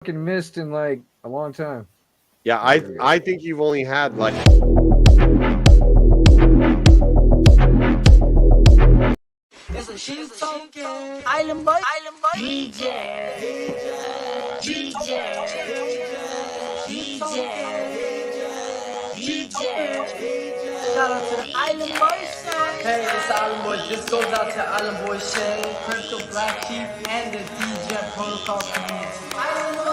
Missed in like a long time. Yeah, I think you've only had like. It's a shit talking island boy, DJ, DJ, DJ. Shout out to the Island Boys. Hey, it's Island Boys. This goes out to Island Boys Shay, Crypto BlackSheep, and the DJ Protocol community. Island Boys.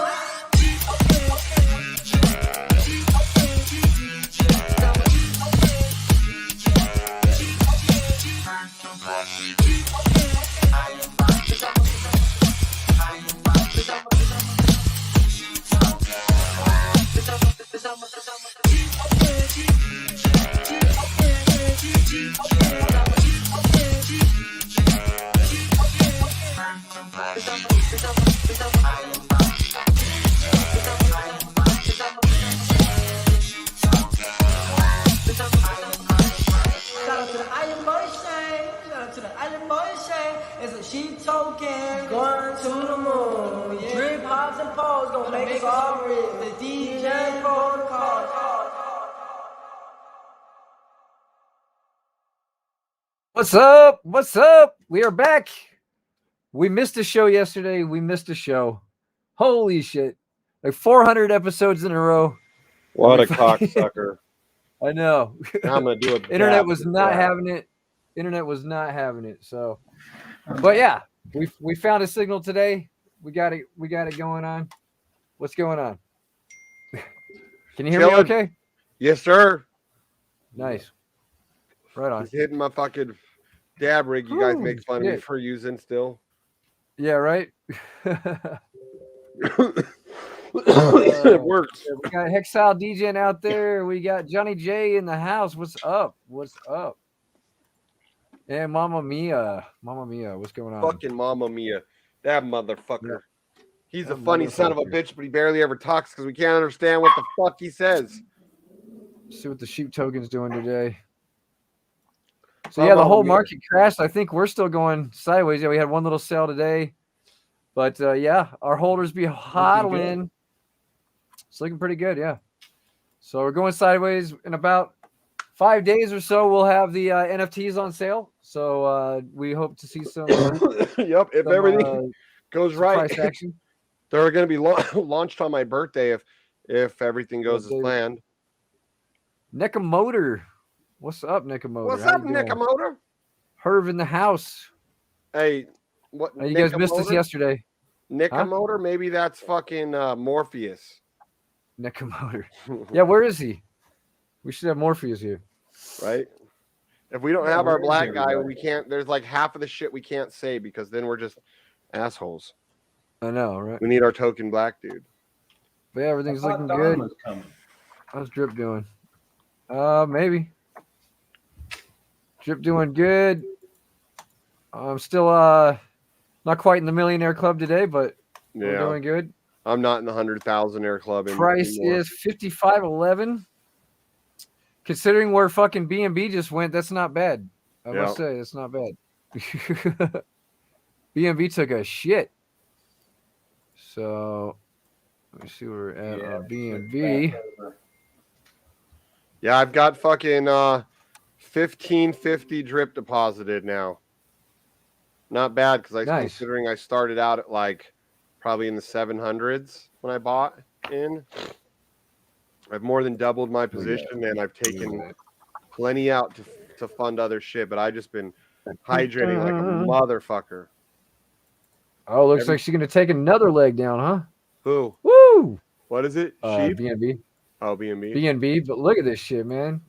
Shout out to the Island Boys Shay. Shout out to the Island Boys Shay. It's a sheep token going to the moon. Yeah. Drip hops and poles gonna make us all rich. The DJ Protocol. What's up? What's up? We are back. We missed a show yesterday. We missed a show. Holy shit. Like 400 episodes in a row. What a cocksucker. I know. I'm going to do it. Internet was not having it. Internet was not having it. So, but yeah, we found a signal today. We got it going on. What's going on? Can you hear me okay? Yes, sir. Nice. Right on. Just hitting my fucking dab rig. You guys make fun of me for using still. Yeah, right. It works. We got Hexile DJing out there. We got Johnny J in the house. What's up? What's up? And Mama Mia. Mama Mia, what's going on? Fucking Mama Mia. That motherfucker. Yeah. He's a funny son of a bitch, but he barely ever talks because we can't understand what the fuck he says. Let's see what the sheep token's doing today. So yeah, the whole market crashed. I think we're still going sideways. Yeah, we had one little sell today. But yeah, our holders be hodling. It's looking pretty good, yeah. So we're going sideways. In about 5 days or so, we'll have the NFTs on sale. So we hope to see some. Yep, if everything goes right, price action. They're going to be launched on my birthday if everything goes as planned. Nekamotor. What's up, Nekamotor? What's up, Nekamotor? Herv in the house. Hey, what? You guys missed us yesterday. Nekamotor? Huh? Maybe that's fucking Morpheus. Nekamotor. Yeah, where is he? We should have Morpheus here. Right? If we don't have our black guy, we can't. There's like half of the shit we can't say because then we're just assholes. I know, right? We need our token black dude. But yeah, everything's looking good. How's Drip doing? Maybe. Drip doing good. I'm still not quite in the millionaire club today, but we're doing good. I'm not in the 100,000 club. Price is 55.11. Considering where fucking BNB just went, that's not bad. I must say, it's not bad. BNB took a shit. So let me see where we're at. BNB. Yeah, I've got fucking 1550 drip deposited now. Not bad because considering I started out at like probably in the 700s when I bought in. I've more than doubled my position and I've taken plenty out to fund other shit, but I just been hydrating like a motherfucker. Oh, looks like she's gonna take another leg down, huh? Who? Woo! What is it? Sheep? BNB. Oh, BNB. BNB, but look at this shit, man.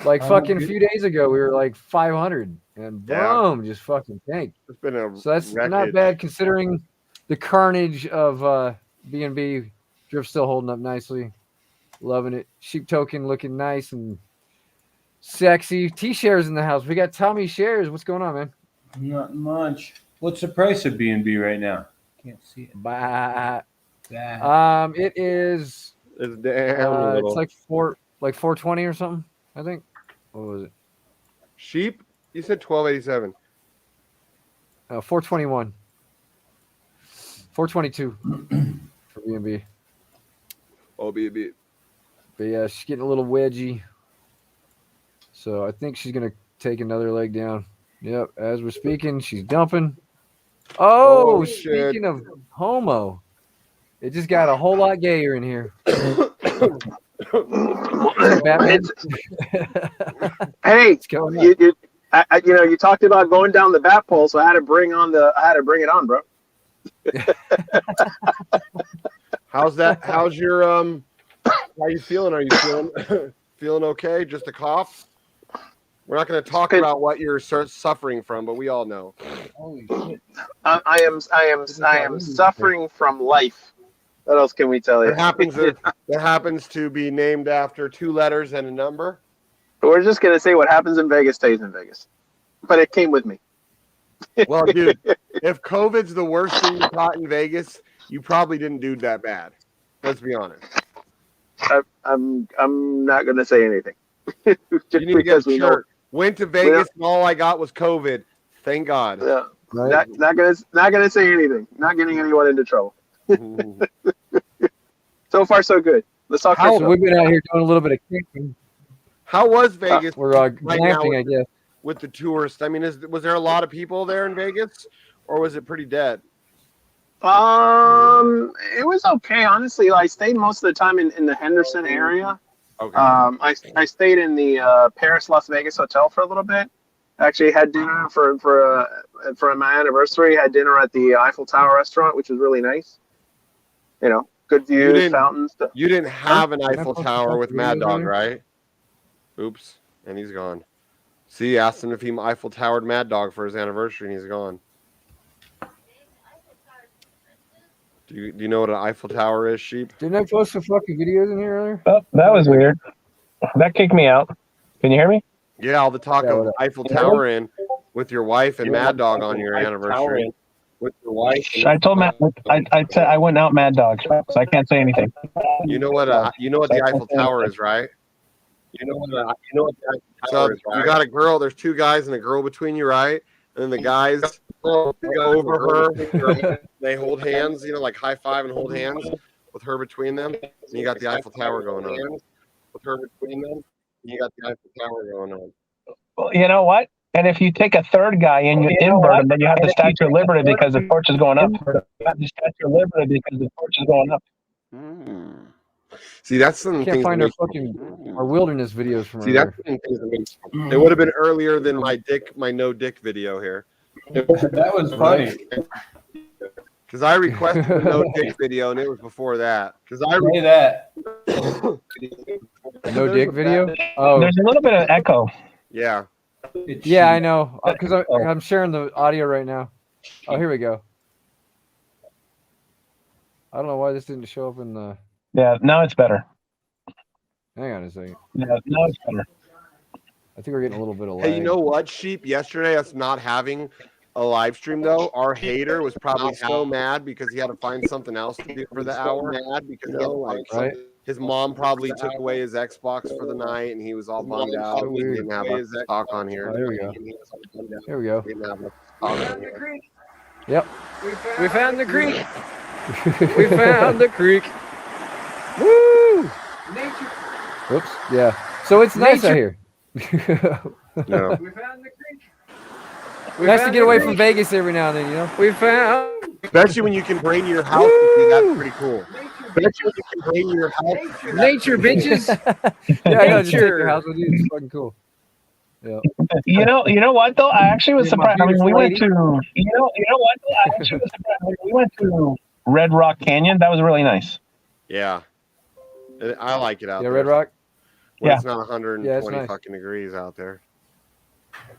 Like fucking a few days ago, we were like 500, and boom, just fucking tanked. It's been so that's not bad considering the carnage of BNB. Drift still holding up nicely, loving it. Sheep token looking nice and sexy. T shares in the house. We got Tommy shares. What's going on, man? Not much. What's the price of BNB right now? Can't see it. It is. It's down. It's like 420 or something. I think. What was it? Sheep? You said 1287. 421. 422. for B&B. Oh, B&B. But yeah, she's getting a little wedgy. So I think she's gonna take another leg down. Yep, as we're speaking, she's dumping. Oh, speaking of homo, it just got a whole lot gayer in here. Batman. Hey, you talked about going down the bat pole, so I had to bring it on, bro. How's that? How's your how are you feeling? Are you feeling okay? Just a cough? We're not going to talk about what you're suffering from, but we all know. Holy shit. I am suffering from life. What else can we tell you? That happens to be named after 2 letters and a number. We're just going to say what happens in Vegas stays in Vegas. But it came with me. Well, dude, if COVID's the worst thing you caught in Vegas, you probably didn't do that bad. Let's be honest. I'm not going to say anything. Just you need to get a shirt. Went to Vegas and all I got was COVID. Thank God. Yeah. Right. Not gonna say anything. Not getting anyone into trouble. So far, so good. Let's talk. So we've been out here doing a little bit of camping. How was Vegas? We're glamping, I guess. With the tourists, I mean, was there a lot of people there in Vegas, or was it pretty dead? It was okay, honestly. I stayed most of the time in the Henderson area. Okay. I stayed in the Paris Las Vegas hotel for a little bit. Actually had dinner for my anniversary. Had dinner at the Eiffel Tower restaurant, which was really nice. You know, good views, fountains. You didn't have an Eiffel Tower with Mad Dog, right? Oops, and he's gone. See, asked him if he Eiffel Towered Mad Dog for his anniversary, and he's gone. Do you know what an Eiffel Tower is, Sheep? Didn't I post some fucking videos in here earlier? Oh, that was weird. That kicked me out. Can you hear me? Yeah, all the talk of Eiffel Tower in with your wife and Mad Dog on your anniversary. With your wife. I told Matt. I said I went out Mad Dog, so I can't say anything. You know what the Eiffel Tower is, right? You know what the Eiffel Tower is, right? You got a girl. There's 2 guys and a girl between you, right? And then the guys go over her. They hold hands, like high five and hold hands with her between them. And you got the Eiffel Tower going on. With her between them, you got the Eiffel Tower going on. Well, you know what? And if you take a third guy and you invert him, then you have the Statue of Liberty because the torch is going up. You have the Statue of Liberty because the torch is going up. See, that's something. Can't find our wilderness videos from. See, that's it would have been earlier than my no dick video here. That was funny. Because I requested a no dick video and it was before that. Because I say that. No dick video. Oh, there's a little bit of echo. Yeah. Yeah, I know. Because I'm sharing the audio right now. Oh, here we go. I don't know why this didn't show up in the. Yeah, now it's better. Hang on a second. Yeah, now it's better. I think we're getting a little bit of lag. Hey, you know what, Sheep? Yesterday, us not having a live stream, though, our hater was probably so mad because he had to find something else to do for the hour. Mad because right? His mom probably took away his Xbox for the night, and he was all bummed out. He didn't have a talk on here. Oh, here we go. Here we go. Yep. We found the creek. We found the creek. Woo! Nature. Whoops. Yeah. So it's nice out here. No. We found the creek. Nice to get away from Vegas every now and then, We found. Especially when you can bring your house with you, that's pretty cool. Especially when you can bring your house. Nature, bitches. Yeah, I know. Just take your house with you. It's fucking cool. Yeah. You know what though? I actually was surprised. I mean, we went to. You know what? Though? I actually was surprised. We went to Red Rock Canyon. That was really nice. Yeah. I like it out there. Yeah, Red Rock. When it's not 120 fucking degrees out there.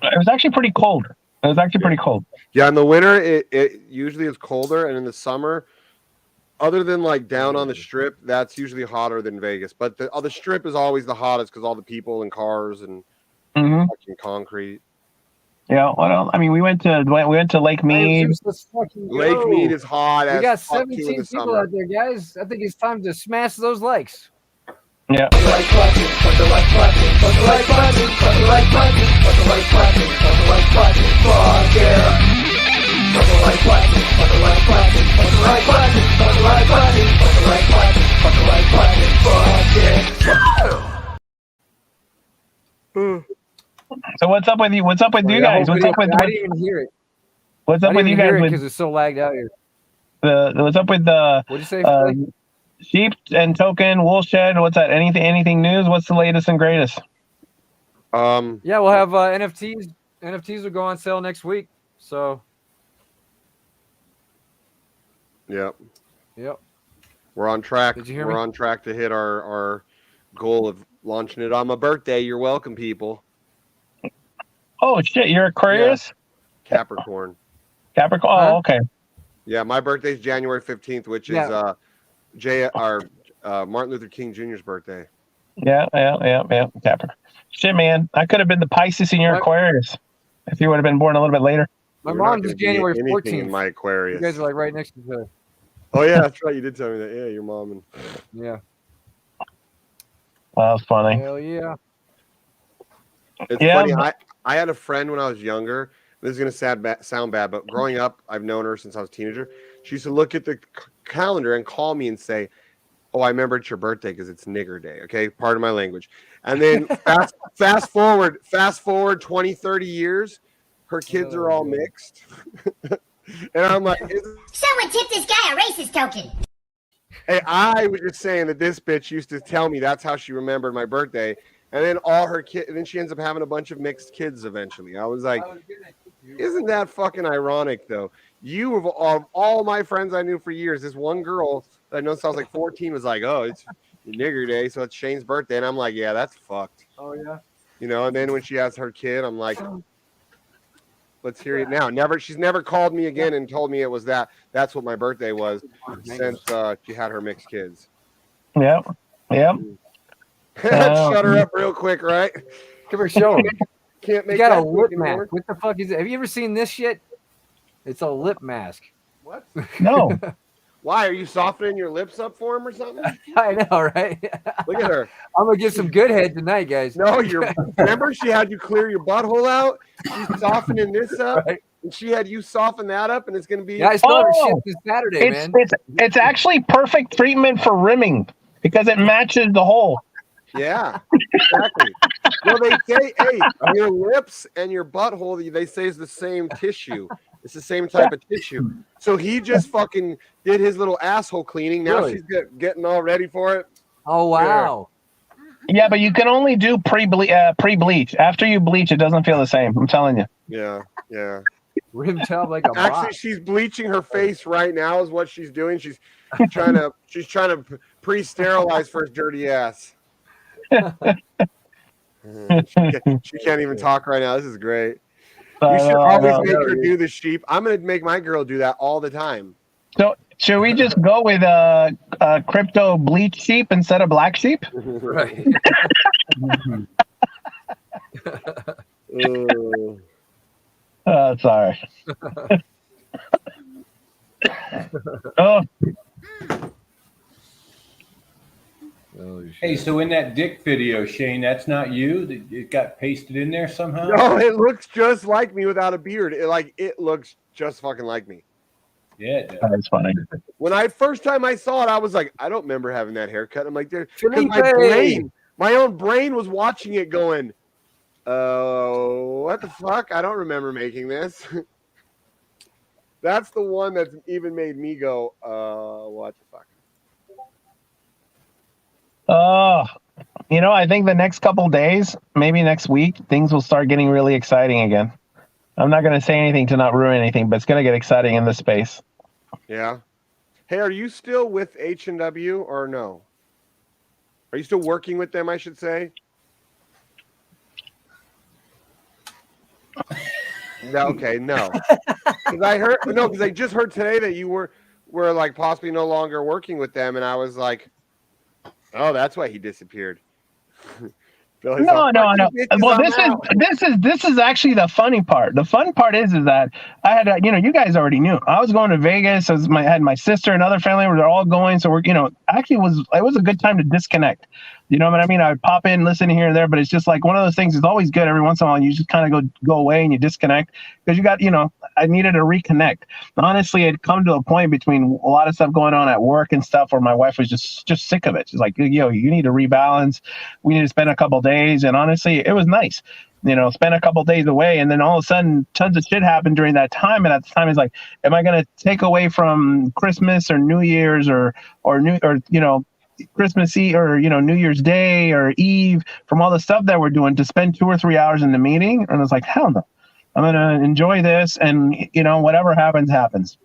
It was actually pretty cold. Yeah, in the winter it usually is colder, and in the summer, other than like down on the strip, that's usually hotter than Vegas. But the strip is always the hottest because all the people and cars and fucking concrete. Yeah, well, I mean, we went to Lake Mead. Lake Mead is hot. We got 17 people out there, guys. I think it's time to smash those likes. Yeah. So what's up with you? What's up with you guys? What's up with? I didn't even hear it. What's up with you guys? Because it's so lagged out here. What's up with the? What'd you say? Sheep and Token, Woolshed. What's that? Anything news? What's the latest and greatest? Yeah, we'll have NFTs. NFTs will go on sale next week. So. Yep. We're on track. Did you hear We're me? on track to hit our goal of launching it on my birthday. You're welcome, people. Oh shit! You're Aquarius. Yeah. Capricorn. Capricorn. Oh, okay. Yeah, my birthday's January 15th, which is Martin Luther King Jr.'s birthday. Yeah. Capricorn. Shit, man. I could have been the Pisces in your Aquarius if you would have been born a little bit later. My mom's is January 14th. In my Aquarius. You guys are like right next to each other. Oh yeah, that's right. You did tell me that. Yeah, your mom and. Yeah. Well, that's funny. Hell yeah. It's funny. I had a friend when I was younger. This is gonna sound bad, but growing up, I've known her since I was a teenager. She used to look at the calendar and call me and say, "Oh, I remember it's your birthday because it's nigger day." Okay, pardon my language. And then fast forward 20, 30 years, her kids are all mixed. And I'm like, someone tip this guy a racist token. Hey, I was just saying that this bitch used to tell me that's how she remembered my birthday. And then all her kids, and then she ends up having a bunch of mixed kids eventually. I was like, isn't that fucking ironic though? You of all my friends I knew for years, this one girl that I know since I was like 14 was like, oh, it's nigger day, so it's Shane's birthday. And I'm like, yeah, that's fucked. Oh yeah. You know, and then when she has her kid, I'm like, let's hear it now. She's never called me again and told me it was that. That's what my birthday was since she had her mixed kids. Yep. Shut her up real quick, right? Come here, show him. Can't make you got that a lip anymore. mask. What the fuck is it? Have you ever seen this shit? It's a lip mask. What? No. Why? Are you softening your lips up for him or something? I know, right? Look at her. I'm gonna get some good head tonight, guys. No, remember she had you clear your butthole out? She's softening this up, right. And she had you soften that up, and it's gonna be. Yeah, I saw her shit this Saturday, man. It's actually perfect treatment for rimming because it matches the hole. Yeah, exactly. Well, they say, hey, your lips and your butthole, they say is the same tissue. It's the same type of tissue. So he just fucking did his little asshole cleaning. Now she's getting all ready for it. Oh, wow. Yeah, but you can only do pre-bleach. After you bleach, it doesn't feel the same. I'm telling you. Yeah. Rimmed up like a Actually, box. she's bleaching her face right now is what she's doing. She's trying to pre-sterilize for his dirty ass. She can't even talk right now. This is great. You should always make her do the sheep. I'm going to make my girl do that all the time. So should we just go with crypto bleach sheep instead of black sheep? Right. Sorry. Oh. Hey, so in that dick video, Shane, that's not you? It got pasted in there somehow? No, it looks just like me without a beard. It looks just fucking like me. Yeah, it does. That's funny. When first time I saw it, I was like, I don't remember having that haircut. I'm like, because my own brain was watching it going, what the fuck? I don't remember making this. That's the one that's even made me go, what the fuck? I think the next couple days, maybe next week, things will start getting really exciting again. I'm not going to say anything to not ruin anything, but it's going to get exciting in this space. Yeah. Hey, are you still with H&W or no? Are you still working with them, I should say? No, okay, no. Because I just heard today that you were like possibly no longer working with them, and I was like, oh, that's why he disappeared. No. Well, this is actually the funny part. The fun part is that I had, you guys already knew I was going to Vegas. I had my sister and other family were all going. So it was a good time to disconnect. You know what I mean? I would pop in, listen here and there, but it's just like one of those things. It's always good every once in a while. You just kind of go away and you disconnect because you got, I needed to reconnect. Honestly, it come to a point between a lot of stuff going on at work and stuff where my wife was just sick of it. She's like, you need to rebalance. We need to spend a couple of days. And honestly, it was nice. Spend a couple of days away, and then all of a sudden, tons of shit happened during that time. And at the time, it's like, am I going to take away from Christmas or New Year's or Christmas Eve or New Year's Day or Eve from all the stuff that we're doing to spend 2 or 3 hours in the meeting? And it's like, hell no, I'm gonna enjoy this, and whatever happens.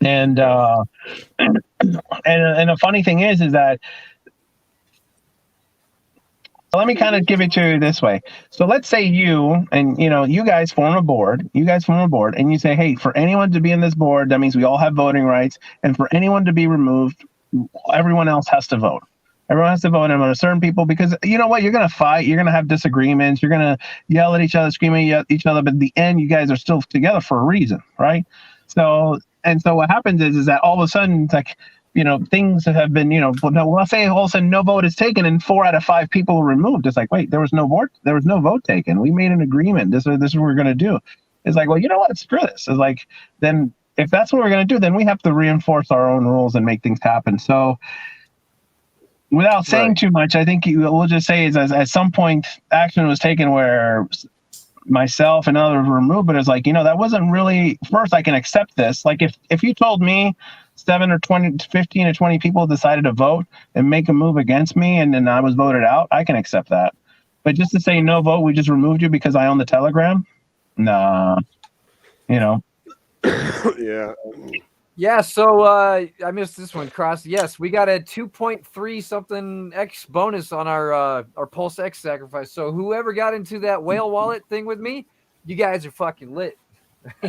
And and the funny thing is that, let me kind of give it to you this way. So let's say you guys form a board, and you say, hey, for anyone to be in this board, that means we all have voting rights, and for anyone to be removed, everyone else has to vote. Everyone has to vote on certain people, because you know what? You're going to fight. You're going to have disagreements. You're going to yell at each other, scream at each other. But in the end, you guys are still together for a reason, right? So what happens is that all of a sudden, it's like, things have been, let's say all of a sudden no vote is taken and 4 out of 5 people are removed. It's like, wait, there was no vote taken. We made an agreement. This is what we're going to do. It's like, well, you know what? Screw this. It's like, then if that's what we're going to do, then we have to reinforce our own rules and make things happen. So without saying too much, I think we'll just say is at some point action was taken where myself and others were removed, but it's like, that wasn't really, first I can accept this. Like if you told me 7 or 20, 15 or 20 people decided to vote and make a move against me and then I was voted out, I can accept that. But just to say no vote, we just removed you because I own the Telegram? Nah, Yeah, so I missed this one, Cross. Yes, we got a 2.3 something X bonus on our Pulse X sacrifice. So whoever got into that whale wallet thing with me, you guys are fucking lit.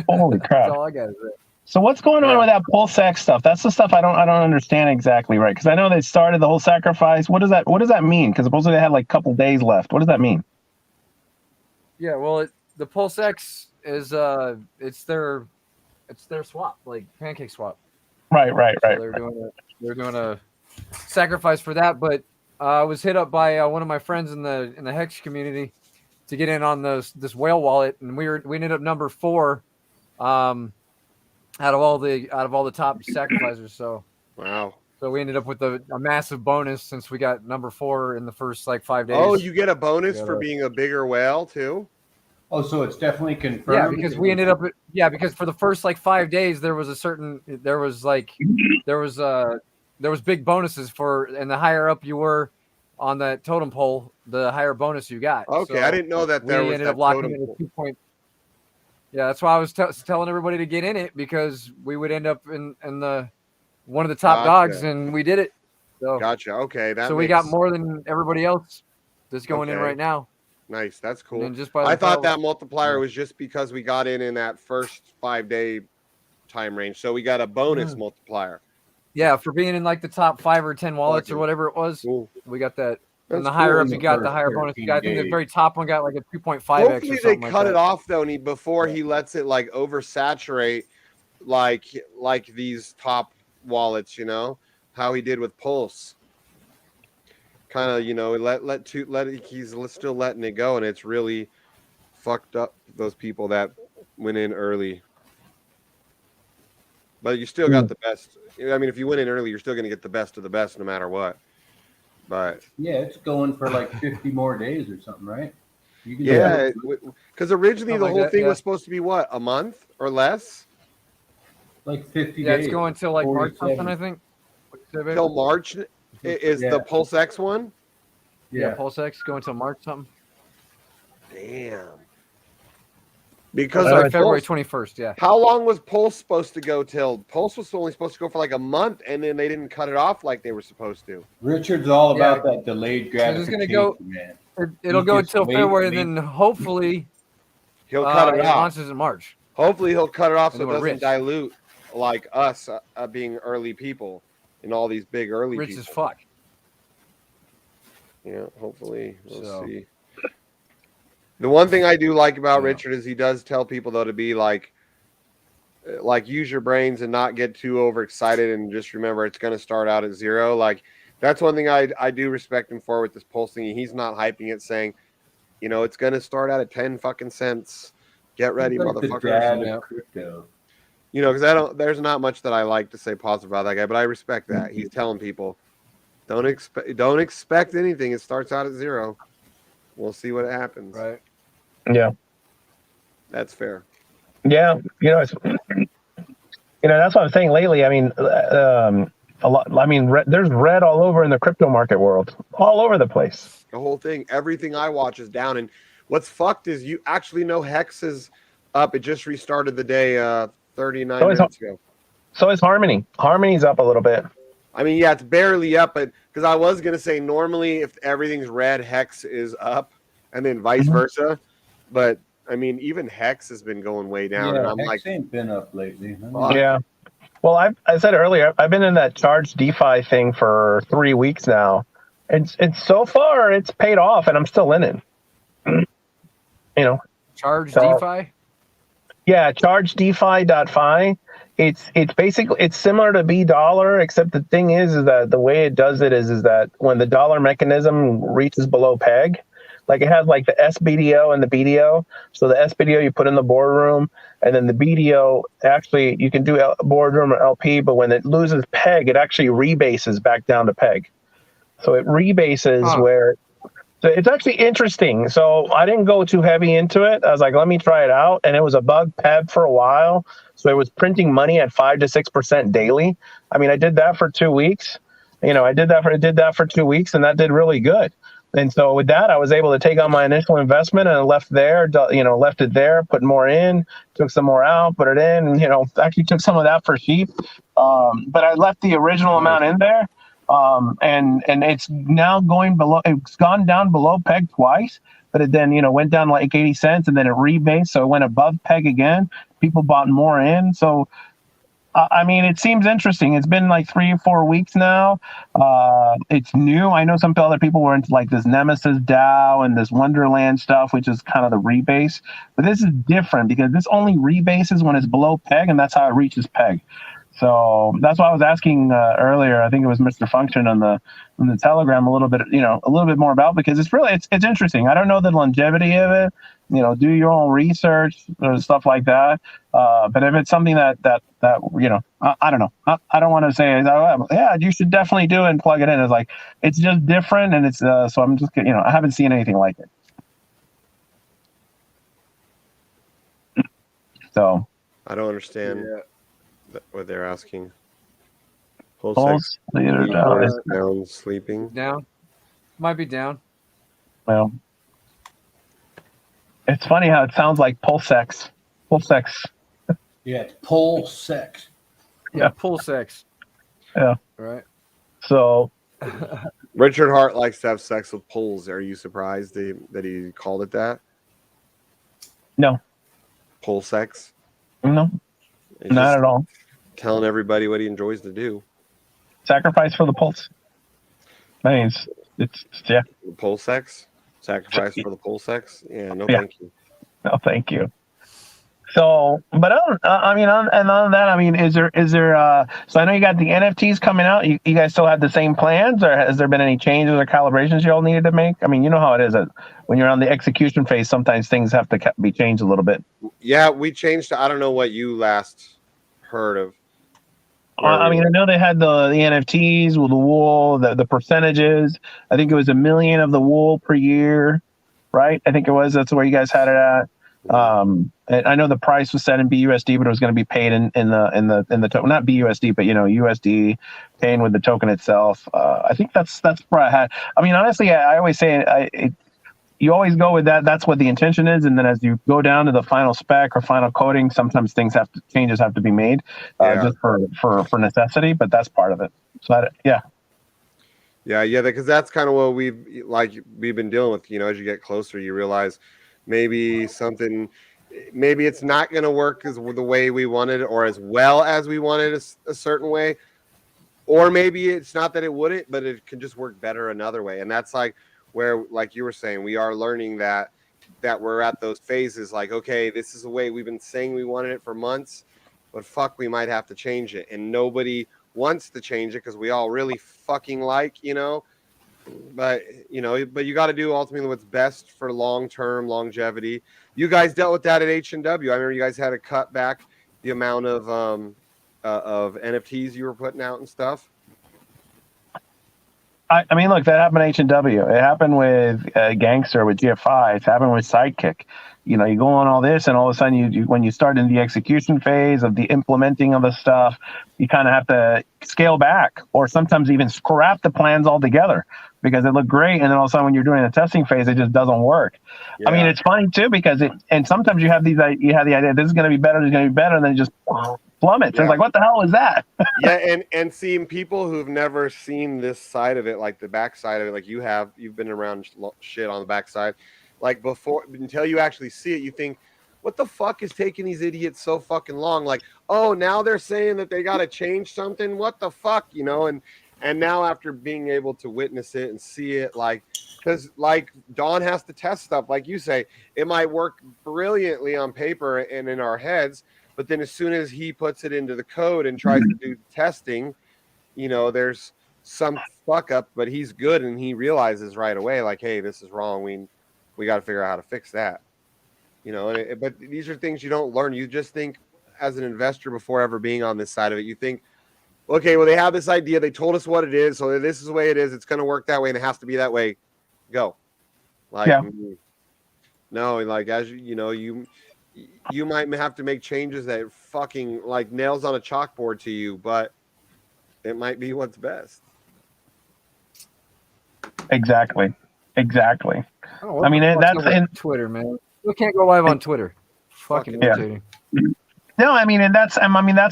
Holy crap. That's all I got to say. So what's going on with that Pulse X stuff? That's the stuff I don't understand exactly, right? Because I know they started the whole sacrifice. What does that mean? Because supposedly they had like a couple days left. What does that mean? Yeah, well, the Pulse X is it's their swap, like pancake swap. Right. So they're doing a sacrifice for that, but I was hit up by one of my friends in the Hex community to get in on this whale wallet, and we ended up number 4 out of all the top sacrificers. So wow. So we ended up with a massive bonus since we got number 4 in the first 5 days. Oh, you get a bonus for being a bigger whale too? Oh, so it's definitely confirmed. Yeah, because we ended up. Yeah, because for the first 5 days there was big bonuses for, and the higher up you were on that totem pole, the higher bonus you got. Okay, so I didn't know that there was ended that up locking totem in pole. 2 point. Yeah, that's why I was telling everybody to get in it, because we would end up in the one of the top dogs, and we did it. So gotcha. Okay, so we got more than everybody else that's going in right now. Nice, that's cool. Just I thought that multiplier was just because we got in that first 5-day time range, so we got a bonus multiplier. Yeah, for being in the top 5 or 10 wallets or whatever it was, we got that. And the higher up you got, the higher bonus you got. I think the very top one got a 2.5x. Hopefully they cut it off though, before he lets it oversaturate like these top wallets. How he did with Pulse. Kind of, he's still letting it go, and it's really fucked up those people that went in early. But you still got the best. I mean, if you went in early, you're still going to get the best of the best no matter what. But yeah, it's going for 50 more days or something, right? Yeah, because originally the whole thing was supposed to be what, a month or less? 50 days. Yeah, it's going till March something, I think. Till March is the Pulse X one? Yeah, Pulse X going till March something. Damn. Because February 21st, yeah. How long was Pulse supposed to go till? Pulse was only supposed to go for a month, and then they didn't cut it off like they were supposed to. Richard's all about that delayed gratification, man. It'll go until February, and then hopefully he'll cut it off. Launches in March. Hopefully he'll cut it off so it doesn't dilute like us being early people and all these big early rich people. As fuck. Yeah, hopefully we'll see. The one thing I do like about Richard is he does tell people though to be use your brains and not get too overexcited, and just remember it's going to start out at 0. That's one thing I do respect him for with this pulsing. He's not hyping it, saying, it's going to start out at 10 fucking cents. Get ready, He's like motherfuckers. the dad of crypto. Because there's not much that I like to say positive about that guy, but I respect that. He's telling people, don't expect anything. It starts out at 0. We'll see what happens. Right. Yeah. That's fair. Yeah. It's, that's what I'm saying lately. I mean, a lot. I mean, there's red all over in the crypto market world, all over the place. The whole thing, everything I watch is down. And what's fucked is you actually know Hex is up. It just restarted the day 39 minutes ago. So is Harmony. Harmony's up a little bit. I mean, yeah, it's barely up, but because I was gonna say normally if everything's red, Hex is up, and then vice versa. But I mean, even Hex has been going way down, and I'm Hex like, ain't been up lately. Yeah. Well, I said earlier, I've been in that charged DeFi thing for 3 weeks now, and so far it's paid off, and I'm still in it. Charged DeFi. Yeah, chargedefi.fi. It's basically it's similar to $, except the thing is that the way it does it is that when the dollar mechanism reaches below peg, like it has like the SBDO and the BDO. So the SBDO you put in the boardroom, and then the BDO actually you can do boardroom or LP, but when it loses peg, it actually rebases back down to peg. So it rebases where. So it's actually interesting. So I didn't go too heavy into it. I was like, let me try it out. And it was above PEB for a while. So it was printing money at 5 to 6% daily. I mean, I did that for 2 weeks. I did that for 2 weeks, and that did really good. And so with that, I was able to take on my initial investment and left it there, put more in, took some more out, put it in, actually took some of that for sheep. But I left the original amount in there. And it's now going below. It's gone down below peg twice, but it then went down like 80 cents, and then it rebased, so it went above peg again. People bought more in, so I mean, it seems interesting. It's been like 3 or 4 weeks now. It's new. I know some other people were into like this Nemesis DAO and this Wonderland stuff, which is kind of the rebase. But this is different because this only rebases when it's below peg, and that's how it reaches peg. So that's why I was asking earlier. I think it was Mr. Function on the Telegram a little bit more about, because it's interesting. I don't know the longevity of it. Do your own research or stuff like that. But if it's something that I don't know. I don't want to say, yeah, you should definitely do it and plug it in. It's like it's just different, and it's so I'm just I haven't seen anything like it. So I don't understand. What they're asking. Pulse down, sleeping. Down. Might be down. Well, it's funny how it sounds like Pulsex. Pulsex. Yeah, it's Pulsex. Yeah, Pulsex. Yeah. Right. So Richard Hart likes to have sex with pulls. Are you surprised that he called it that? No. Pulsex? No. Not at all. Telling everybody what he enjoys to do. Sacrifice for the pulse. I mean, it's yeah. The pulsex? Sacrifice for the pulsex? Yeah, thank you. No, thank you. So, but other than that, I mean, is there? So I know you got the NFTs coming out. You guys still have the same plans, or has there been any changes or calibrations you all needed to make? I mean, you know how it is. When you're on the execution phase, sometimes things have to be changed a little bit. Yeah, we changed. I don't know what you last heard of. I mean, I know they had the NFTs with the wool, the percentages. I think it was $1 million of the wool per year, right? I think it was. That's where you guys had it at. And I know the price was set in BUSD, but it was going to be paid in the token, not BUSD, but USD, paying with the token itself. I think that's where I had. I mean, honestly, I always say you always go with that. That's what the intention is, and then as you go down to the final spec or final coding, sometimes changes have to be made, just for necessity. But that's part of it. So yeah, because that's kind of what we've been dealing with. As you get closer, you realize maybe it's not going to work as the way we wanted or as well as we wanted a certain way, or maybe it's not that it wouldn't, but it can just work better another way. And that's where, like you were saying, we are learning that we're at those phases. Like, okay, this is the way we've been saying we wanted it for months, but fuck, we might have to change it. And nobody wants to change it because we all really fucking like, but you got to do ultimately what's best for long-term longevity. You guys dealt with that at H&W. I remember you guys had to cut back the amount of NFTs you were putting out and stuff. I mean, look, that happened at H&W. It happened with Gangster, with GFI. It's happened with Sidekick. You go on all this, and all of a sudden, you when you start in the execution phase of the implementing of the stuff, you kind of have to scale back, or sometimes even scrap the plans altogether because it looked great, and then all of a sudden, when you're doing the testing phase, it just doesn't work. Yeah. I mean, it's funny too because and sometimes you have the idea this is going to be better, and then it just plummets. Yeah. It's like, what the hell is that? Yeah, and seeing people who've never seen this side of it, like the back side of it, like you've been around shit on the backside. Like before, until you actually see it, you think, what the fuck is taking these idiots so fucking long? Like, oh, now they're saying that they got to change something. What the fuck, And now after being able to witness it and see it, like, because like Don has to test stuff, like you say, it might work brilliantly on paper and in our heads, but then as soon as he puts it into the code and tries to do testing, there's some fuck up, but he's good and he realizes right away, like, hey, this is wrong. We got to figure out how to fix that. But these are things you don't learn. You just think as an investor before ever being on this side of it, you think, okay, well, they have this idea. They told us what it is. So this is the way it is. It's going to work that way and it has to be that way. Go. Like, yeah. No, like, as you might have to make changes that fucking like nails on a chalkboard to you, but it might be what's best. Exactly. Oh, I mean, that's in Twitter, man. You can't go live on Twitter. Fucking irritating. No, I mean, and that's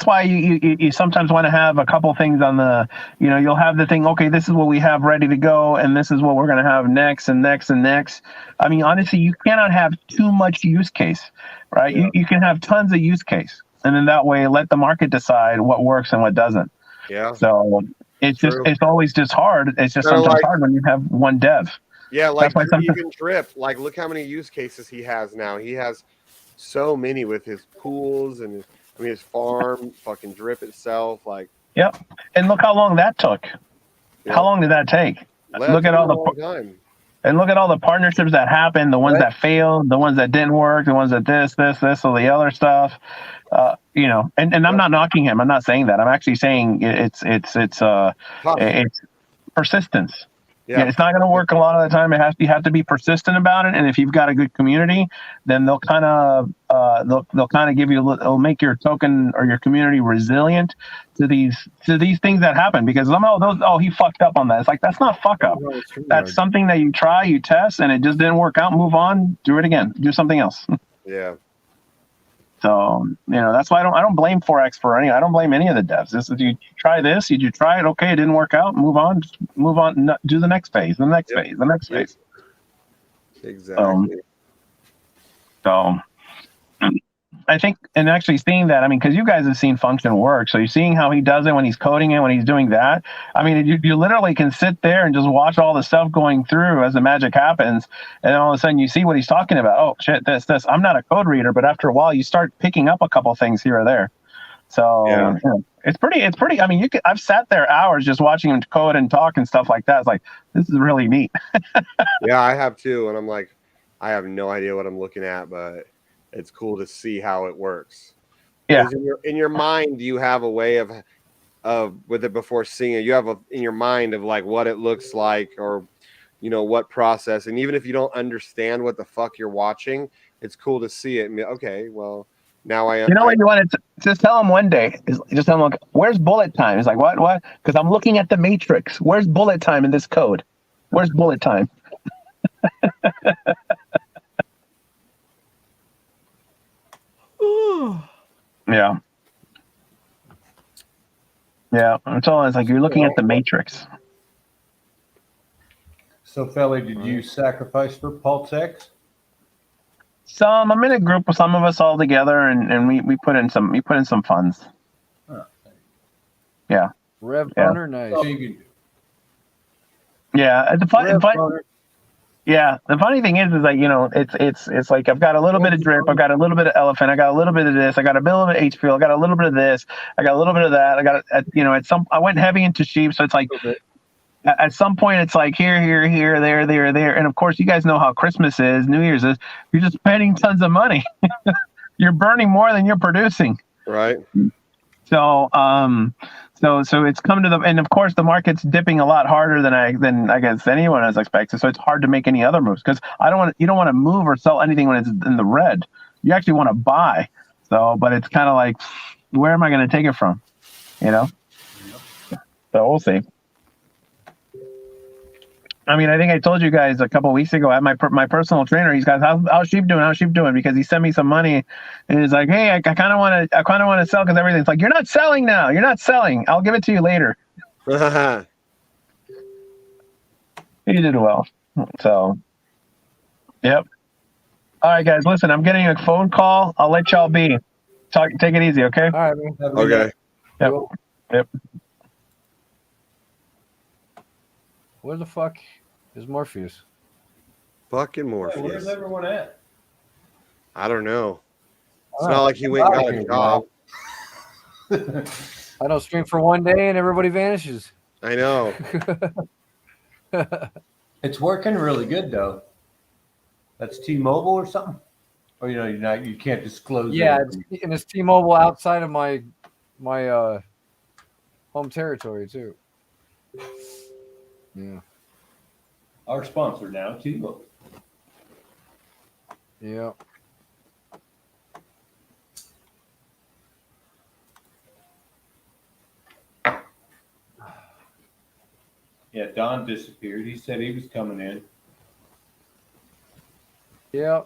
why you sometimes want to have a couple things on the, you'll have the thing, okay, this is what we have ready to go, and this is what we're going to have next and next and next. I mean, honestly, you cannot have too much use case, right? Yeah. You can have tons of use case, and then that way let the market decide what works and what doesn't. Yeah. So it's always just hard. It's just sometimes hard when you have one dev. Yeah, like even Drip, like look how many use cases he has now. He has so many with his pools and his farm, fucking Drip itself, like. Yep, and look how long that took. Yep. How long did that take? Look at all the partnerships that happened, the ones that failed, the ones that didn't work, the ones that this, or the other stuff. And I'm not knocking him. I'm not saying that. I'm actually saying it's persistence. Yeah, it's not going to work a lot of the time. You have to be persistent about it. And if you've got a good community, then they'll kind of give you it'll make your token or your community resilient to these things that happen. Because he fucked up on that. It's like, that's not fuck up. No, that's something that you try, you test, and it just didn't work out. Move on, do it again, do something else. Yeah. So, that's why I don't blame Forex for any. I don't blame any of the devs. This is, you try this, you try it, okay, it didn't work out, move on, do the next phase, the next phase. Exactly. So I think, and actually seeing that, I mean, because you guys have seen function work, so you're seeing how he does it when he's coding it, when he's doing that. I mean, you literally can sit there and just watch all the stuff going through as the magic happens, and then all of a sudden you see what he's talking about. Oh shit, this. I'm not a code reader, but after a while you start picking up a couple things here or there. So it's pretty. I mean, I've sat there hours just watching him code and talk and stuff like that. It's like, this is really neat. Yeah, I have too, and I'm like, I have no idea what I'm looking at, but it's cool to see how it works. Yeah. In your mind, you have a way of with it before seeing it. You have in your mind of like what it looks like, or what process. And even if you don't understand what the fuck you're watching, it's cool to see it. And be, okay, well, now I. What you want to just tell him one day is just tell him, like, where's bullet time? He's like, what? Because I'm looking at the matrix. Where's bullet time in this code? Where's bullet time? Yeah. It's all. It's like you're looking at the matrix. So, Felly, did you sacrifice for Pulse X? I'm in a group with some of us all together, and we put in some funds. Oh, yeah. Rev Runner, nice. Yeah, Yeah, the funny thing is like, you know, it's like I've got a little bit of drip, I've got a little bit of elephant, I got a little bit of this, I got a little bit of HPL, I got a little bit of this, I got a little bit of that, I got you know, I went heavy into sheep, so it's like at some point it's like here, there, and of course you guys know how Christmas is, New Year's is, you're just spending tons of money. You're burning more than you're producing. Right. So so it's come to and of course the market's dipping a lot harder than I guess anyone has expected. So it's hard to make any other moves because you don't want to move or sell anything when it's in the red. You actually want to buy. So, but it's kind of like, where am I going to take it from? You know. So we'll see. I mean, I think I told you guys a couple of weeks ago at my personal trainer. He's got how's sheep doing? How's sheep doing? Because he sent me some money, and he's like, "Hey, I kind of want to sell because everything's like you're not selling now. You're not selling. I'll give it to you later." He did well. So, yep. All right, guys. Listen, I'm getting a phone call. I'll let y'all be. Take it easy, okay? All right, man. Okay. Yep. Yep. Where the fuck is Morpheus? Fucking Morpheus. Where's everyone at? I don't know. It's not like he went and got a job. I don't stream for one day and everybody vanishes. I know. It's working really good though. That's T-Mobile or something? Or you can't disclose. Yeah, and it's T-Mobile outside of my home territory too. Yeah. Our sponsor now, T-Mobile. Yeah. Yeah, Don disappeared. He said he was coming in. Yeah.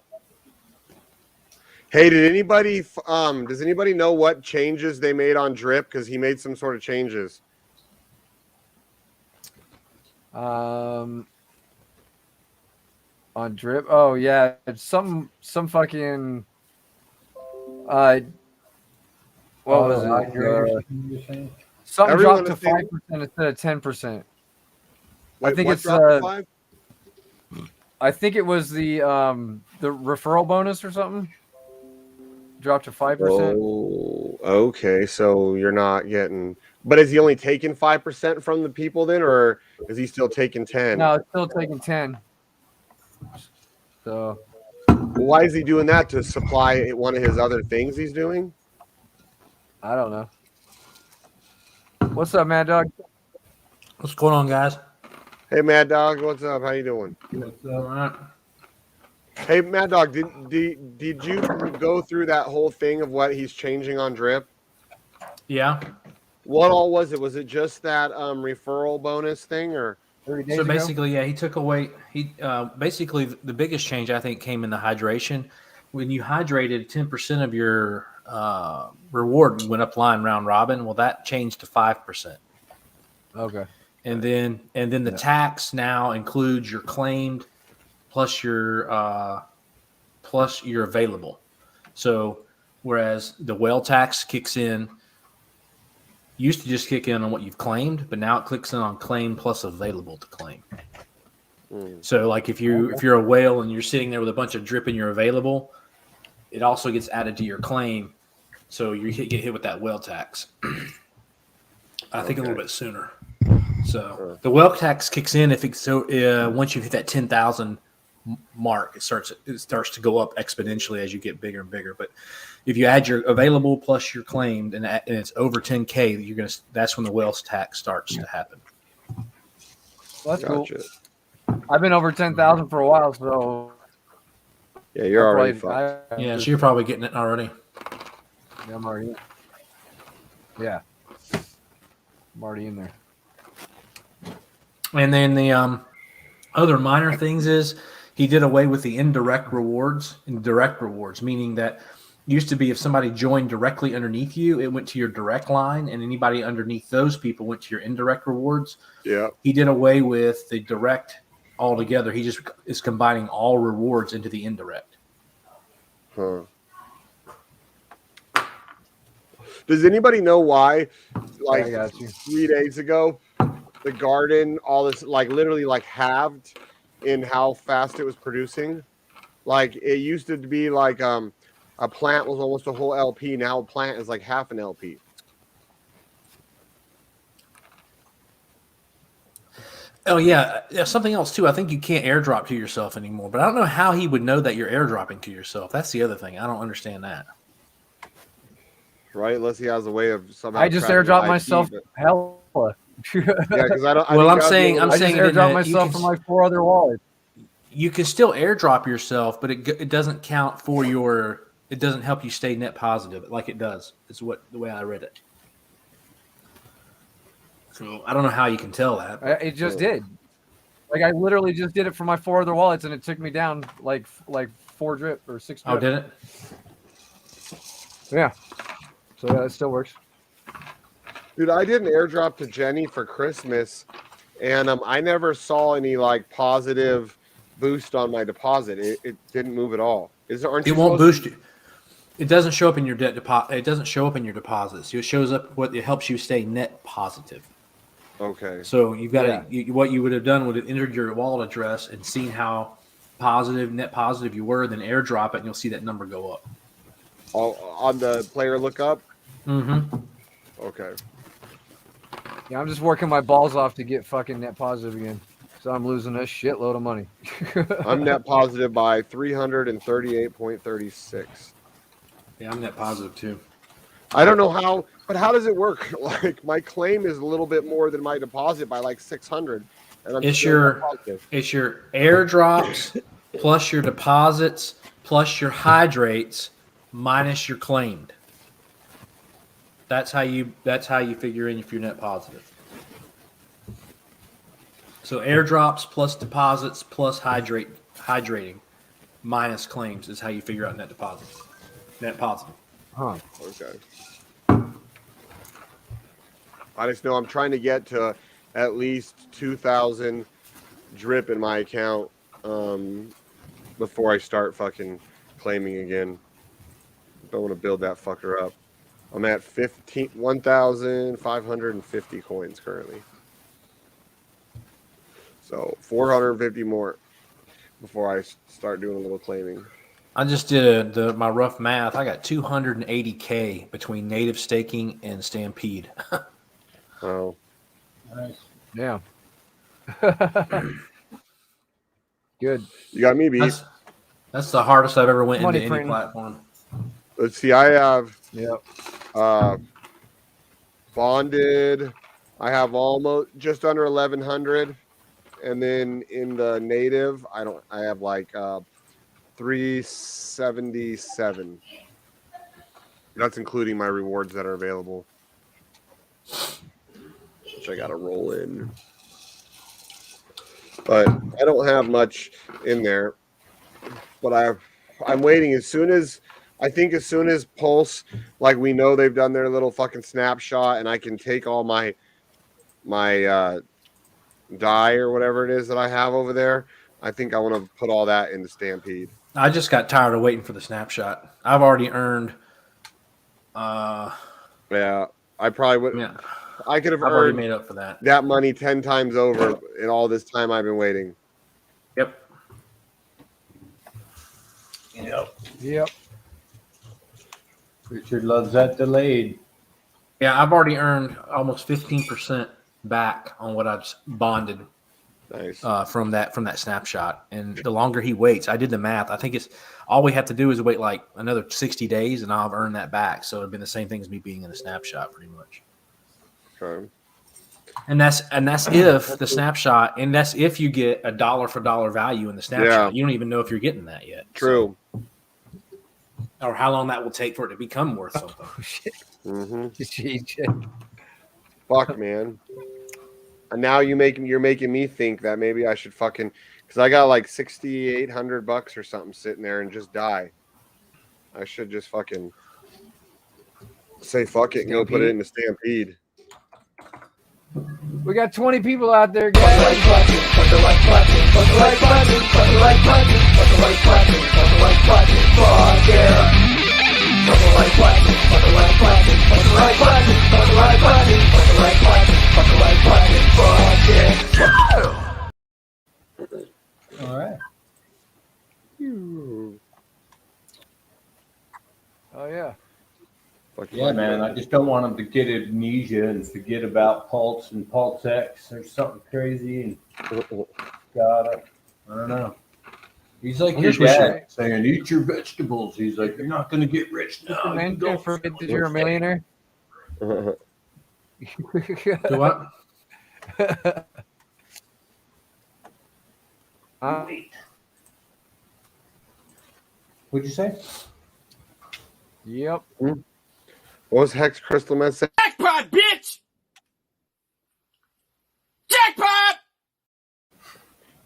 Hey, does anybody know what changes they made on Drip? Because he made some sort of changes. On Drip. Oh yeah, it's some fucking what was it? Something Everyone dropped to 5% instead of 10%. Wait, I think what it's dropped to 5? I think it was the referral bonus or something. Dropped to 5%. Oh, okay. So you're not getting. But is he only taking 5% from the people then, or is he still taking 10? No, it's still taking 10. So. Why is he doing that? To supply one of his other things he's doing? I don't know. What's up, Mad Dog? What's going on, guys? Hey, Mad Dog. What's up? How you doing? What's up? Hey, Mad Dog. Did you go through that whole thing of what he's changing on Drip? Yeah. What all was it? Was it just that referral bonus thing, or? So basically, yeah, he took away. Basically the biggest change I think came in the hydration. When you hydrated, 10% of your reward went up line round robin. Well, that changed to 5%. Okay. And then the tax now includes your claimed plus your available. So whereas the well tax kicks in. Used to just kick in on what you've claimed, but now it clicks in on claim plus available to claim. So like if you're a whale and you're sitting there with a bunch of drip and you're available, it also gets added to your claim. So you get hit with that whale tax. I think a little bit sooner. So the whale tax kicks in once you hit that 10,000 mark, it starts to go up exponentially as you get bigger and bigger. But if you add your available plus your claimed and it's over 10K, that's when the whale's tax starts to happen. Well, that's cool. I've been over 10,000 for a while, so yeah, you're already fucked. Yeah, so you're probably getting it already. Yeah, I'm already in. Yeah, I'm already in there. And then the other minor things is he did away with the indirect rewards. Indirect rewards, meaning that used to be if somebody joined directly underneath you, it went to your direct line, and anybody underneath those people went to your indirect rewards. Yeah. He did away with the direct altogether. He just is combining all rewards into the indirect. Huh. Does anybody know why? Like 3 days ago, the garden, all this, like literally like halved in how fast it was producing. Like it used to be like a plant was almost a whole LP. Now a plant is like half an LP. Oh yeah, something else too. I think you can't airdrop to yourself anymore. But I don't know how he would know that you're airdropping to yourself. That's the other thing. I don't understand that. Right, unless he has a way of somehow. I just tracking airdrop IP, myself. but- Hella. Yeah, because I don't. Well, I'm think saying I just it in airdrop that myself from my 4 other wallets. you can still airdrop yourself, but it doesn't count for your. It doesn't help you stay net positive like it does. Is the way I read it. So I don't know how you can tell that. It just did. Like I literally just did it for my 4 other wallets, and it took me down like 4 drip or 6 drip. Oh, did it? Yeah. So yeah, it still works. Dude, I did an airdrop to Jenny for Christmas, and I never saw any like positive boost on my deposit. It didn't move at all. Aren't It you won't supposed boost you. It doesn't show up in your debt deposit. It doesn't show up in your deposits. It shows up what it helps you stay net positive. Okay. So you've got what you would have done would have entered your wallet address and seen how net positive you were, then airdrop it, and you'll see that number go up. On the player lookup? Mm-hmm. Okay. Yeah, I'm just working my balls off to get fucking net positive again. So I'm losing a shitload of money. I'm net positive by 338.36. Yeah, I'm net positive too. I don't know how, but how does it work? Like my claim is a little bit more than my deposit by like 600, and I'm It's your airdrops plus your deposits plus your hydrates minus your claimed. That's how you figure in if you're net positive. So airdrops plus deposits plus hydrating minus claims is how you figure out net positive. Huh. Okay. I just know I'm trying to get to at least 2,000 drip in my account before I start fucking claiming again. Don't want to build that fucker up. I'm at 1,550 coins currently. So 450 more before I start doing a little claiming. I just did my rough math. I got 280K between native staking and Stampede. Oh. Nice. Yeah. Good. You got me beat. That's the hardest I've ever went Money into any printing. platform. Let's see. I have Yep. bonded. I have almost just under 1,100, and then in the native, I have like 377. That's including my rewards that are available, which I gotta roll in. But I don't have much in there. But I'm waiting as soon as Pulse, like we know they've done their little fucking snapshot, and I can take all my die or whatever it is that I have over there. I think I want to put all that into Stampede. I just got tired of waiting for the snapshot. I've already earned. Yeah, I probably would. Yeah, I could have I've already earned made up for that. that money 10 times over in all this time I've been waiting. Yep. Yep. Richard loves that delayed. Yeah, I've already earned almost 15% back on what I've bonded Nice. from that snapshot. And the longer he waits, I did the math. I think it's all we have to do is wait like another 60 days, and I'll have earned that back. So it'd been the same thing as me being in a snapshot, pretty much. Okay. And that's if the snapshot, and that's if you get a dollar for dollar value in the snapshot. Yeah. You don't even know if you're getting that yet. True. Or how long that will take for it to become worth something. Oh, shit. Mm-hmm. Fuck, man. And now you're making me think that maybe I should fucking, because I got like $6,800 or something sitting there and just die. I should just fucking say fuck it and go put it in the Stampede. We got 20 people out there, guys. All right. Oh yeah. Yeah, man. I just don't want him to get amnesia and forget about Pulse and Pulse X or something crazy. And God, I don't know. He's like your dad saying, "Eat your vegetables." He's like, "You're not going to get rich now. You don't forget that you're a millionaire." Do what? What'd you say? Yep. What was Hex Crystal Man saying? Jackpot, bitch! Jackpot!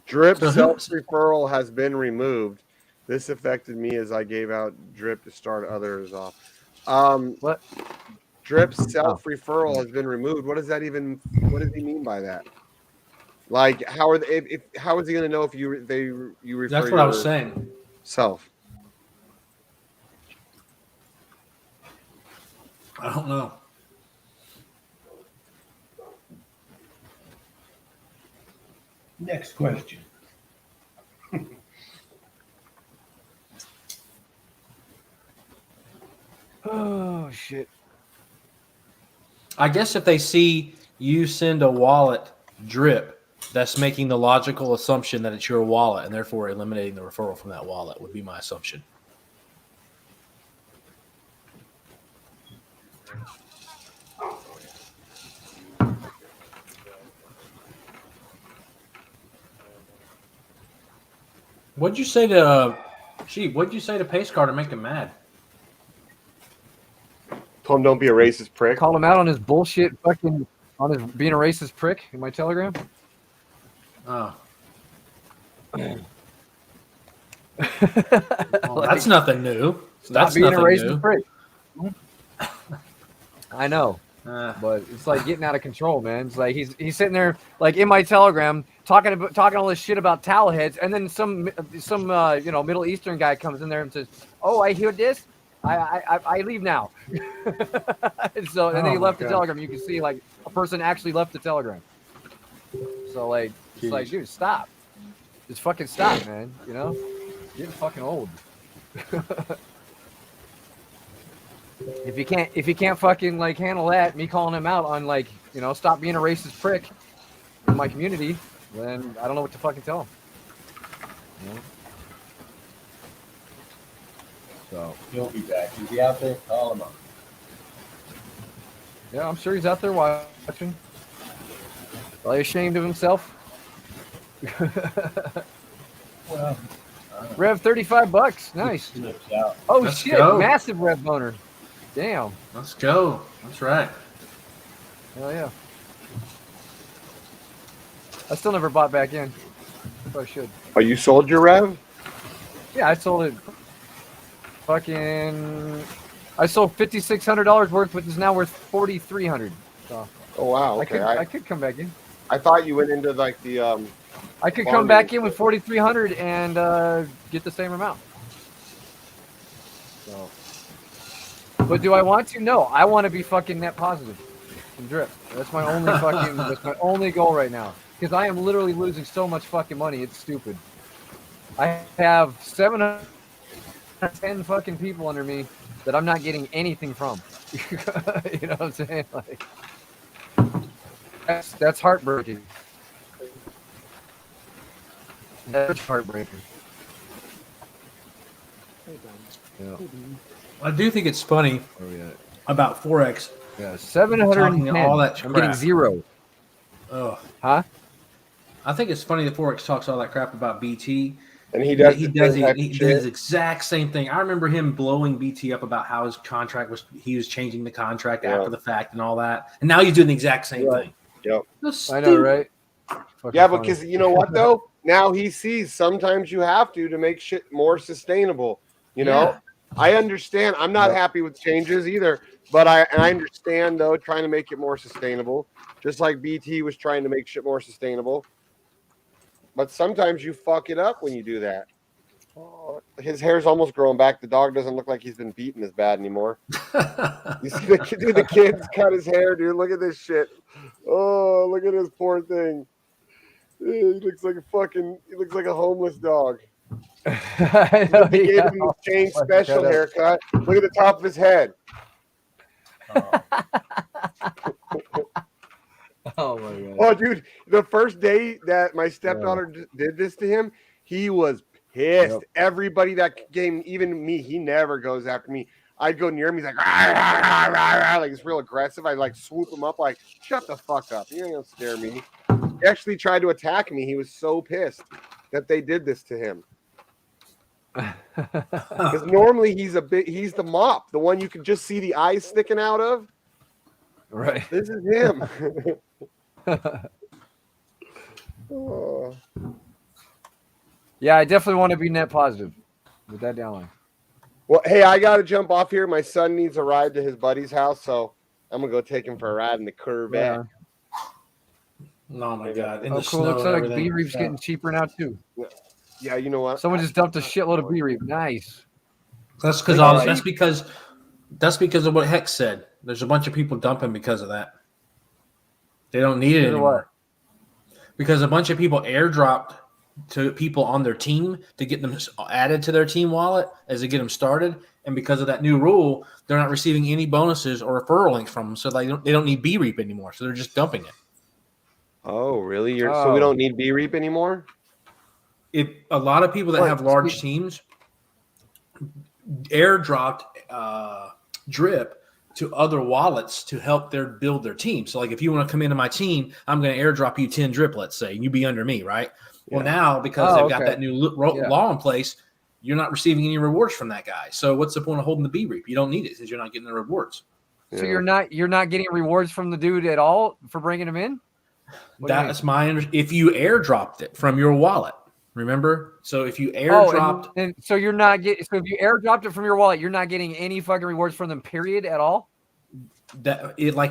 Drip self-referral has been removed. This affected me as I gave out drip to start others off. What? Drip self-referral has been removed. What does that even? What does he mean by that? Like, how are they? How is he going to know if you refer? That's what I was saying. Self. I don't know. Next question. Oh shit. I guess if they see you send a wallet drip, that's making the logical assumption that it's your wallet and therefore eliminating the referral from that wallet would be my assumption. What'd you say to Sheep? What'd you say to Pace Car to make him mad? Told him don't be a racist prick. Called him out on his bullshit fucking on his being a racist prick in my Telegram. Oh. Well, that's nothing new. That's being a nothing racist new. prick. I know. But it's like getting out of control, man. It's like he's sitting there like in my Telegram talking all this shit about towel heads, and then some Middle Eastern guy comes in there and says, "Oh, I hear this. I leave now." And then he left the Telegram. You can see like a person actually left the Telegram. So like it's like, dude, stop. Just fucking stop, man. You know, getting fucking old. If you can't fucking like handle that, me calling him out on like, stop being a racist prick in my community, then I don't know what to fucking tell him. So he'll be back. Is he out there? Call him up. Yeah, I'm sure he's out there watching. Probably ashamed of himself. Well, Rev, $35. Nice. Oh Let's shit! go. Massive Rev boner. Damn. Let's go. That's right. Hell yeah. I still never bought back in. Probably should. Oh, you sold your Rev? Yeah, I sold it. I sold $5,600 worth, which is now worth $4,300. So, oh wow. Okay. I could come back in. I thought you went into like the I could come back in with $4,300 and get the same amount. So, but do I want to? No, I want to be fucking net positive and drip. That's my only that's my only goal right now. Because I am literally losing so much fucking money. It's stupid. I have 710 fucking people under me that I'm not getting anything from. You know what I'm saying? Like, that's heartbreaking. That's heartbreaking. Yeah. I do think it's funny about Forex. Yeah, 710. All that I'm crap. getting zero. Oh, huh? I think it's funny that Forex talks all that crap about BT. And he does. He does the exact same thing. I remember him blowing BT up about how his contract was. He was changing the contract after the fact and all that. And now he's doing the exact same thing. Yep. I know, right? Yeah, because you know what though? Now he sees sometimes you have to make shit more sustainable. You know, I understand. I'm not happy with changes either, but I understand though trying to make it more sustainable, just like BT was trying to make shit more sustainable. But sometimes you fuck it up when you do that. Oh, his hair's almost growing back. The dog doesn't look like he's been beaten as bad anymore. You see the kid's cut his hair, dude. Look at this shit. Oh, look at this poor thing. He looks like a homeless dog. I know, They gave yeah. him the Shane Special haircut. Look at the top of his head. Oh my god. Oh, dude, the first day that my stepdaughter did this to him, he was pissed. Yep. Everybody that came, even me, he never goes after me. I'd go near him, he's like, rah, rah, rah, rah, rah, like it's real aggressive. I'd like swoop him up, like, shut the fuck up. You ain't gonna scare me. He actually tried to attack me. He was so pissed that they did this to him. Because normally he's the mop, the one you can just see the eyes sticking out of. Right. This is him. Oh. Yeah, I definitely want to be net positive with that downline. Well, hey, I got to jump off here. My son needs a ride to his buddy's house, so I'm going to go take him for a ride in the Corvette. Oh, my God. In Oh, the cool. snow Looks and like everything. B-Reap's getting cheaper now, too. Yeah, you know what? Someone just dumped a shitload of B-Reap. Nice. That's because of what Hex said. There's a bunch of people dumping because of that. They don't need it anymore. Because a bunch of people airdropped to people on their team to get them added to their team wallet as they get them started. And because of that new rule, they're not receiving any bonuses or referral links from them. So they don't need B-Reap anymore. So they're just dumping it. Oh, really? So we don't need B-Reap anymore? A lot of people that have large teams airdropped drip to other wallets to help build their team. So like if you want to come into my team, I'm going to airdrop you 10 drip, let's say, and you be under me, right? Yeah. Well, now because they've got that new law in place, you're not receiving any rewards from that guy. So what's the point of holding the B-Reap? You don't need it since you're not getting the rewards. So you're not getting rewards from the dude at all for bringing him in? That's if you airdropped it from your wallet. Remember? So if you airdropped, so you're not getting. So if you airdropped it from your wallet, you're not getting any fucking rewards from them. Period at all. If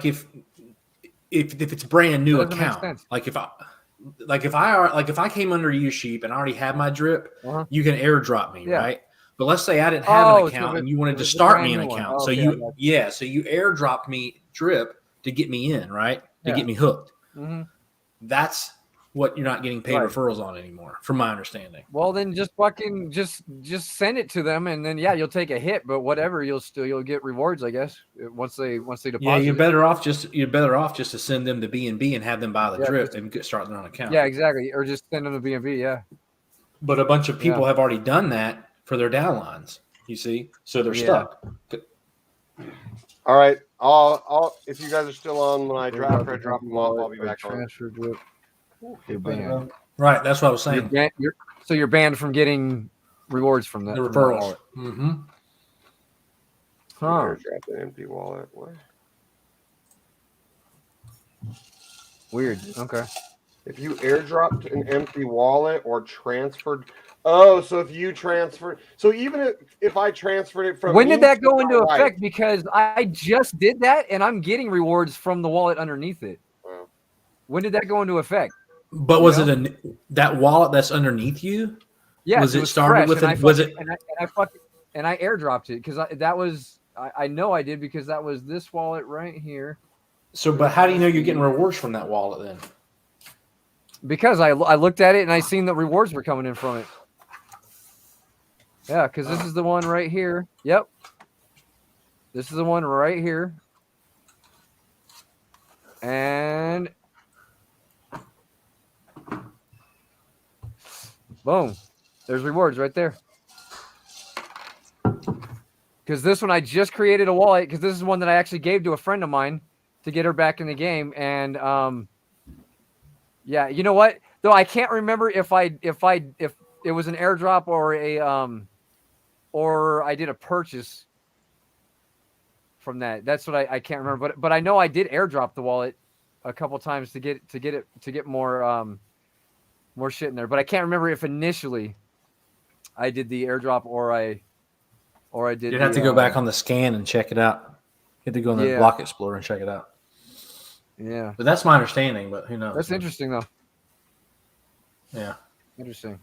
it's brand new account, like if I came under you, Sheep, and I already had my drip, you can airdrop me, right? But let's say I didn't have an account and you wanted to start me an account, so you airdropped me drip to get me in, right? To get me hooked. Mm-hmm. That's what you're not getting paid referrals on anymore, from my understanding. Well, then just fucking just send it to them, and then you'll take a hit, but whatever, you'll get rewards, I guess, once they deposit. Yeah, you're better off just to send them to B&B and have them buy the drip and start their own account. Yeah, exactly, or just send them to B&B. Yeah. But a bunch of people have already done that for their downlines. You see, so they're stuck. All right, I'll if you guys are still on when I drop them off, I'll be back on. Transfer drip. You're banned. Right, that's what I was saying. You're banned from getting rewards from that. The referrals. Mm-hmm. Huh. Drop an empty wallet. What? Weird. Okay. If you airdropped an empty wallet or transferred. Oh, so if you transferred. So even if I transferred it from. When did that go into effect? Because I just did that and I'm getting rewards from the wallet underneath it. Wow. When did that go into effect? But was it that wallet that's underneath you? Yeah, was it started with it? Was it? And I airdropped it because that was I know I did because that was this wallet right here. So, but how do you know you're getting rewards from that wallet then? Because I looked at it and I seen the rewards were coming in from it. Yeah, because this is the one right here. Yep. This is the one right here. And boom. There's rewards right there. Because this one, I just created a wallet because this is one that I actually gave to a friend of mine to get her back in the game. And yeah, you know what? Though I can't remember if it was an airdrop or I did a purchase from that. That's what I can't remember. But I know I did airdrop the wallet a couple times to get more shit in there. But I can't remember if initially I did the airdrop or I did. You'd have to go back on the scan and check it out. You have to go in the Block Explorer and check it out. Yeah. But that's my understanding, but who knows? That's interesting though. Yeah. Interesting.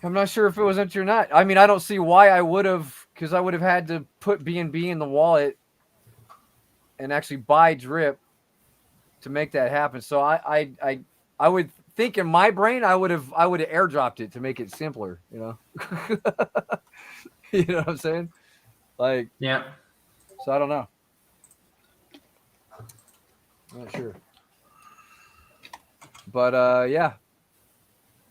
I'm not sure if it was empty or not. I mean, I don't see why I would have, because I would have had to put B&B in the wallet and actually buy drip to make that happen. So I I would think in my brain I would have airdropped it to make it simpler, you know. You know what I'm saying? Like, Yeah. So I don't know. I'm not sure. But yeah.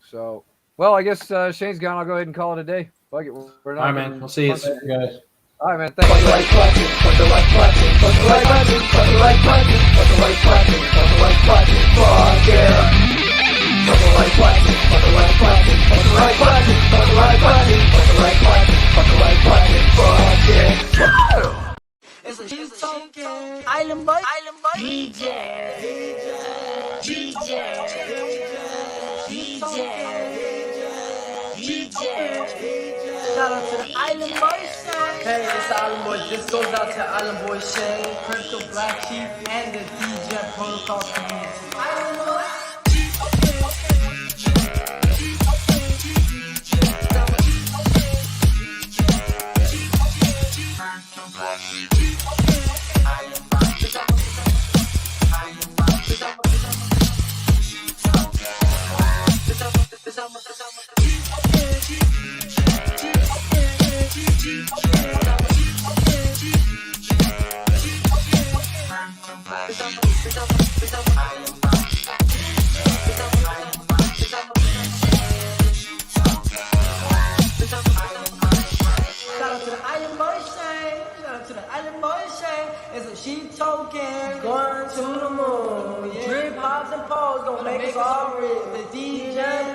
So well, I guess Shane's gone. I'll go ahead and call it a day. Fuck it. We're not. All right, man. We'll see you guys. All right, man. Thanks. It's a sheep token. Island boy. DJ. Shout out to the Island Boy Shane. Hey, it's the Island Boy. This goes out to Island Boy Shane, Crypto BlackSheep, and the DJ Protocol community. Island Boy. It's a sheep token going to the moon. Yeah. Drip, pops, and poles gonna make us all rich. The DJ